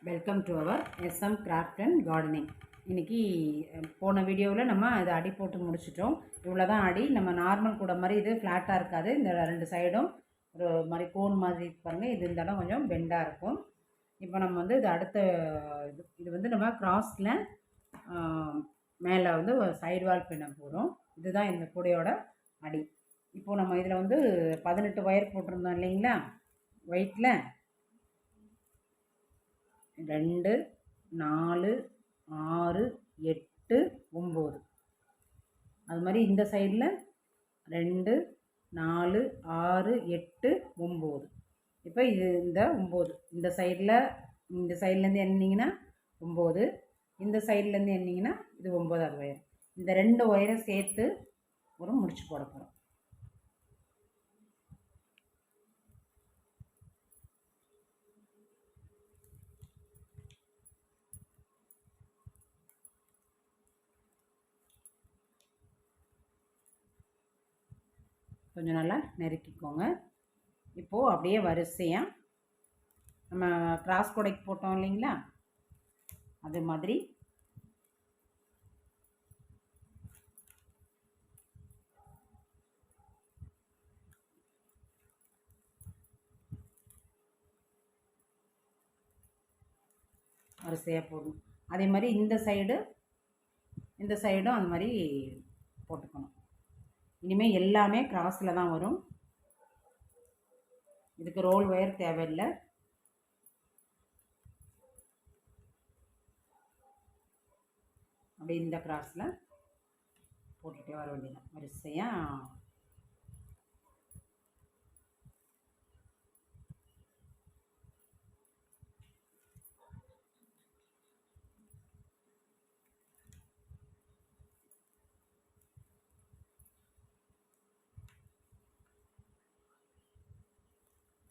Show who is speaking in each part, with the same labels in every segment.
Speaker 1: Welcome to our SM craft and gardening. இன்றைக்கி போன வீடியோவில் நம்ம இதை அடி போட்டு முடிச்சிட்டோம். இவ்வளோ தான் அடி. நம்ம நார்மல் கூட மாதிரி இது ஃப்ளாட்டாக இருக்காது. இந்த ரெண்டு சைடும் ஒரு மாதிரி கோன் மாதிரி பாருங்கள். இது இந்த இடம் கொஞ்சம் பெண்டாக இருக்கும். இப்போ நம்ம வந்து இது அடுத்த இது வந்து நம்ம கிராஸில் மேலே வந்து சைடு வால் பின்ன போகிறோம். இதுதான் இந்த கூடையோட அடி. இப்போது நம்ம இதில் வந்து 18 ஒயர் போட்டிருந்தோம் இல்லைங்களா ஒயிட்டில். 2 4 6 8 9. அது மாதிரி இந்த சைடில் 2 4 6 8 9. இப்போ இது இந்த 9 இந்த சைட்லேருந்து எண்ணிங்கன்னா 9, இந்த சைட்லேருந்து எண்ணிங்கன்னா இது 9வது ஒயர். இந்த 2 ஒயரை சேர்த்து ஒரு முடிச்சு போட போகிறோம். கொஞ்சம் நல்லா நெருக்கிக்கோங்க. இப்போது அப்படியே வரிசையாக நம்ம கிராஸ் கோடைக்கு போட்டோம் இல்லைங்களா, அது மாதிரி வரிசையாக போடணும். அதே மாதிரி இந்த சைடும் அந்த மாதிரி போட்டுக்கணும். இனிமேல் எல்லாமே கிராஸில் தான் வரும். இதுக்கு ரோல் ஒயர் தேவையில்லை. அப்படி இந்த கிராஸில் போட்டுகிட்டே வர வேண்டியதான் வரிசையாக.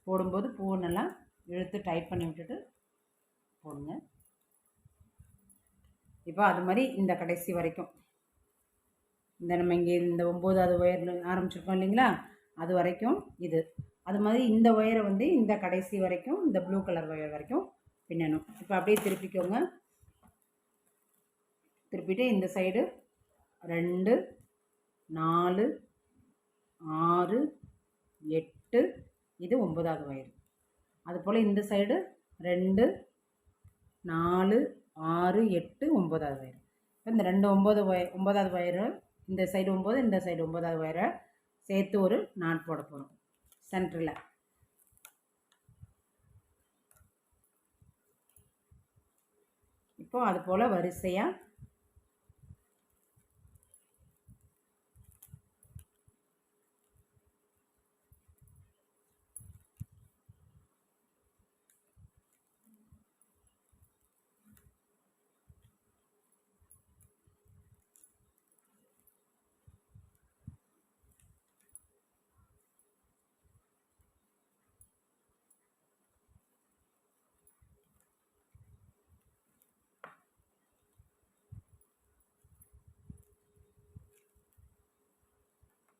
Speaker 1: போடும்போது பூவை நல்லா இழுத்து டைட் பண்ணி விட்டுட்டு போடுங்க. இப்போ அது மாதிரி இந்த கடைசி வரைக்கும் இந்த நம்ம இங்கே இந்த 9வது ஒயரில் ஆரம்பிச்சிருக்கோம் இல்லைங்களா, அது வரைக்கும் இது. அது மாதிரி இந்த ஒயரை வந்து இந்த கடைசி வரைக்கும் இந்த ப்ளூ கலர் ஒயர் வரைக்கும் பின்னணும். இப்போ அப்படியே திருப்பிக்கோங்க. திருப்பிட்டு இந்த சைடு 2 4 6 8, இது 9வது ஒயர். அதுபோல் இந்த சைடு 2 4 6 8 9வது ஒயர். இப்போ இந்த 9வது ஒயரு, இந்த சைடு 9, இந்த சைடு 9வது ஒயரை சேர்த்து ஒரு நாட் போட போகிறோம் சென்டரில். இப்போ அது போல் வரிசையாக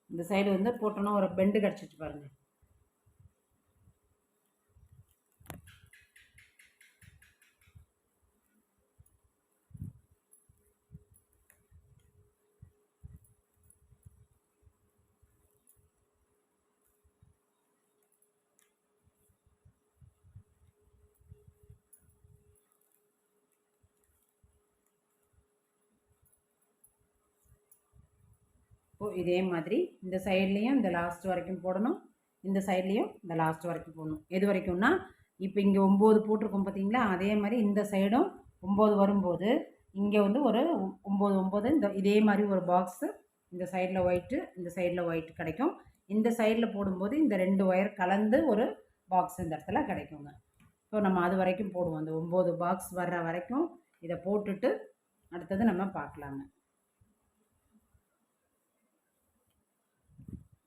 Speaker 1: இந்த சைடு வந்து போட்டோன்னா ஒரு பெண்டு கிடச்சிச்சு பாருங்கள். இப்போது இதே மாதிரி இந்த சைட்லேயும் இந்த லாஸ்ட் வரைக்கும் போடணும், இந்த சைட்லேயும் இந்த லாஸ்ட் வரைக்கும் போடணும். எது வரைக்கும்னா இப்போ இங்கே 9 போட்டிருக்கோம் பார்த்தீங்களா, அதே மாதிரி இந்த சைடும் 9 வரும்போது இங்கே வந்து ஒரு 9 9 இந்த இதே மாதிரி ஒரு பாக்ஸு இந்த சைடில் ஒயிட்டு, இந்த சைடில் ஒயிட் கிடைக்கும். இந்த சைடில் போடும்போது இந்த 2 ஒயர் கலந்து ஒரு பாக்ஸ் இந்த இடத்துல கிடைக்குங்க. இப்போ நம்ம அது வரைக்கும் போடுவோம். அந்த 9 பாக்ஸ் வர்ற வரைக்கும் இதை போட்டுட்டு அடுத்தது நம்ம பார்க்கலாங்க.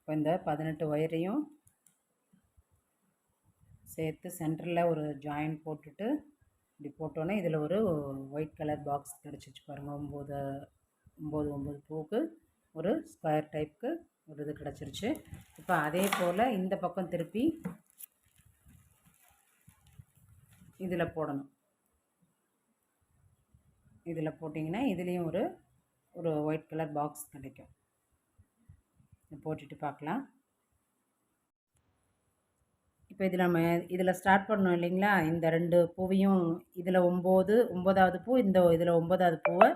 Speaker 1: இப்போ இந்த 18 ஒயரையும் சேர்த்து சென்டரில் ஒரு ஜாயின் போட்டுட்டு இப்படி போட்டோன்னே இதில் ஒரு ஒயிட் கலர் பாக்ஸ் கிடச்சிச்சு பாருங்கள். 9 பூவுக்கு ஒரு ஸ்கொயர் டைப்புக்கு ஒரு இது கிடச்சிருச்சு. இப்போ அதே போல் இந்த பக்கம் திருப்பி இதில் போடணும். இதில் போட்டிங்கன்னா இதுலேயும் ஒரு ஒரு ஒயிட் கலர் பாக்ஸ் கிடைக்கும். போட்டுட்டு பார்க்கலாம். இப்போ இதில் நம்ம இதில் ஸ்டார்ட் பண்ணோம் இல்லைங்களா, இந்த 2 பூவையும் இதில் 9வது பூ, இதில் 9வது பூவை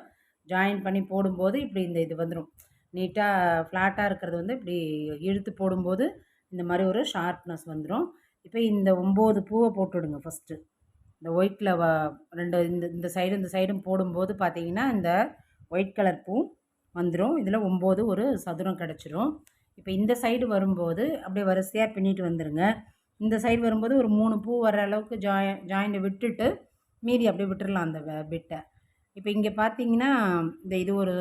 Speaker 1: ஜாயின் பண்ணி போடும்போது இப்படி இந்த இது வந்துடும். நீட்டாக ஃப்ளாட்டாக இருக்கிறது வந்து இப்படி இழுத்து போடும்போது இந்த மாதிரி ஒரு ஷார்ப்னஸ் வந்துடும். இப்போ இந்த 9 பூவை போட்டுவிடுங்க ஃபஸ்ட்டு. இந்த ஒயிட்டில் 2 இந்த சைடும் இந்த சைடும் போடும்போது பார்த்தீங்கன்னா இந்த ஒயிட் கலர் பூ வந்துடும். இதில் 9 ஒரு சதுரம் கிடச்சிரும். இப்போ இந்த சைடு வரும்போது அப்படியே வரிசையாக பின்னிட்டு வந்துடுங்க. இந்த சைடு வரும்போது ஒரு 3 பூ வர அளவுக்கு ஜாயிண்டை விட்டுட்டு மீதி அப்படியே விட்டுடலாம் அந்த பிட்டை. இப்போ இங்கே பார்த்தீங்கன்னா இது ஒரு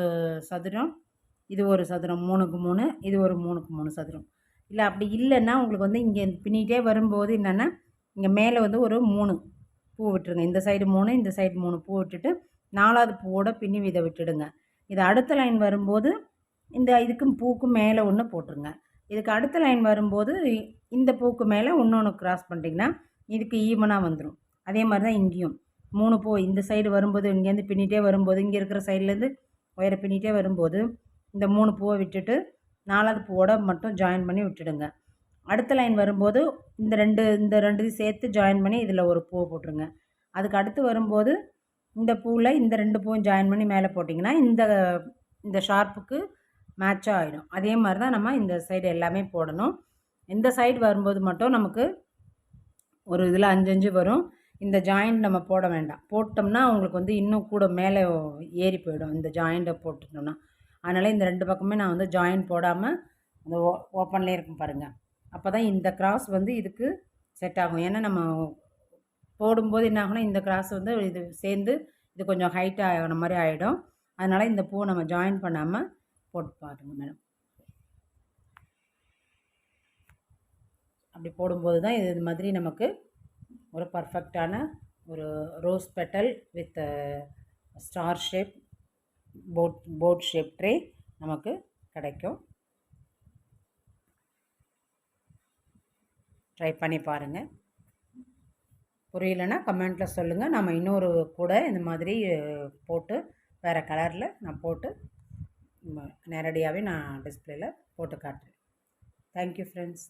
Speaker 1: சதுரம், இது ஒரு சதுரம் 3க்கு 3, இது ஒரு 3க்கு 3 சதுரம். இல்லை அப்படி இல்லைன்னா உங்களுக்கு வந்து இங்கே பின்னிகிட்டே வரும்போது என்னென்னா இங்கே மேலே வந்து ஒரு 3 பூ விட்டுருங்க. இந்த சைடு 3, இந்த சைடு 3 பூ விட்டுட்டு 4வது பூவோட பின்னி இதை விட்டுடுங்க. இது அடுத்த லைன் வரும்போது இந்த இதுக்கும் பூக்கும் மேலே ஒன்று போட்டுருங்க. இதுக்கு அடுத்த லைன் வரும்போது இந்த பூக்கு மேலே இன்னொன்று கிராஸ் பண்ணிட்டிங்கன்னா இதுக்கு ஈவனாக வந்துடும். அதே மாதிரி தான் இங்கேயும் 3 பூ இந்த சைடு வரும்போது இங்கேருந்து பின்னிகிட்டே வரும்போது இங்கே இருக்கிற சைட்லேருந்து ஒயரை பின்னிகிட்டே வரும்போது இந்த 3 பூவை விட்டுட்டு 4வது பூவோட மட்டும் ஜாயின் பண்ணி விட்டுடுங்க. அடுத்த லைன் வரும்போது இந்த ரெண்டு சேர்த்து ஜாயின் பண்ணி இதில் ஒரு பூவை போட்டுருங்க. அதுக்கு அடுத்து வரும்போது இந்த பூவில் இந்த 2 பூவும் ஜாயின் பண்ணி மேலே போட்டிங்கன்னா இந்த ஷார்ப்புக்கு மேட்சாக ஆகிடும். அதே மாதிரி தான் நம்ம இந்த சைடு எல்லாமே போடணும். இந்த சைடு வரும்போது மட்டும் நமக்கு ஒரு இதில் 5 வரும். இந்த ஜாயிண்ட் நம்ம போட வேண்டாம். போட்டோம்னா உங்களுக்கு வந்து இன்னும் கூட மேலே ஏறி போயிடும் இந்த ஜாயிண்ட்டை போட்டுட்டோம்னா. அதனால் இந்த 2 பக்கமே நான் வந்து ஜாயிண்ட் போடாமல் இந்த ஓப்பன்லேயே இருக்கும் பாருங்கள். அப்போ தான் இந்த கிராஸ் வந்து இதுக்கு செட் ஆகும். ஏன்னா நம்ம போடும்போது என்ன ஆகும்னா இந்த கிராஸ் வந்து இது சேர்ந்து இது கொஞ்சம் ஹைட் ஆகின மாதிரி ஆகிடும். அதனால் இந்த பூவை நம்ம ஜாயின் பண்ணாமல் போட்டு பாருங்க மேடம். அப்படி போடும்போது தான் இது மாதிரி நமக்கு ஒரு பர்ஃபெக்டான ஒரு rose petal with star shape boat shape tray நமக்கு கிடைக்கும். ட்ரை பண்ணி பாருங்கள். புரியலைன்னா கமெண்ட்டில் சொல்லுங்கள். நம்ம இன்னொரு கூட இந்த மாதிரி போட்டு வேறு கலரில் நான் போட்டு நேரடியாகவே நான் டிஸ்பிளேயில் போட்டு காட்டுறேன். Thank you friends.